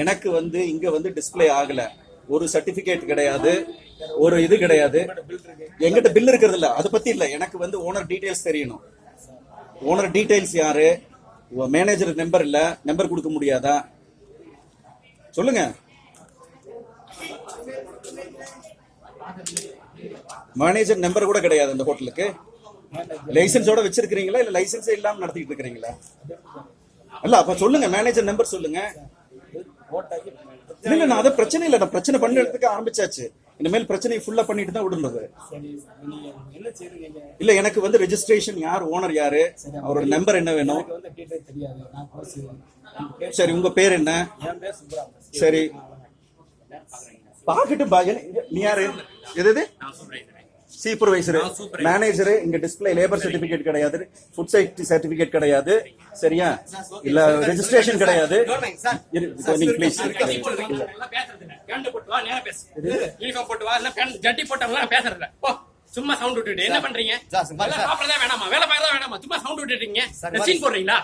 எனக்கு இங்க டிஸ்ப்ளே ஆகல, ஒரு சர்டிபிகேட் கிடையாது, ஒரு இது கிடையாது. எங்கிட்ட பில் இருக்கிறது இல்ல, அதை பத்தி இல்ல. எனக்கு ஓனர் டீடைல்ஸ் தெரியணும். ஓனர் டீடைல்ஸ் யாரு, மேனேஜர் நம்பர் இல்ல, நம்பர் கொடுக்க முடியாதா சொல்லுங்க. மேனேஜர் நம்பர் கூட கிடையாது அந்த ஹோட்டலுக்கு. லைசன்ஸோட வச்சிருக்கீங்களா இல்ல லைசன்ஸே இல்லாம நடத்திட்டு இருக்கீங்களா? இல்ல அப்ப சொல்லுங்க, மேனேஜர் நம்பர் சொல்லுங்க. இல்ல நான் அதை பிரச்சனை இல்ல, நான் பிரச்சனை பண்றதுக்கு ஆரம்பிச்சாச்சு. இனிமேல் பிரச்சனையை ஃபுல்லா பண்ணிட்டு தான் விடுறது. இல்ல எனக்கு ரெஜிஸ்ட்ரேஷன் யார், ஓனர் யாரு, அவரோட நம்பர் என்ன வேணும். சரி உங்க பேர் என்ன? சரி பாக்கட்டு. நீ யாரு? எது சூப்பர்வைசர், மேனேஜர். இங்க டிஸ்ப்ளே லேபர் சர்டிபிகேட் கிடையாது, ஃபுட் சேஃப்டி சர்டிபிகேட் கிடையாது, சரியா? இல்ல ரெஜிஸ்ட்ரேஷன் கிடையாது. ப்ளீஸ் சும்மா சவுண்ட் விட்டுட்டு என்ன பண்றீங்க? வேணாமா, வேலை பார்க்கறதா வேணாமா, சும்மா சவுண்ட் விட்டுட்டீங்க, சீன் போடுறீங்களா?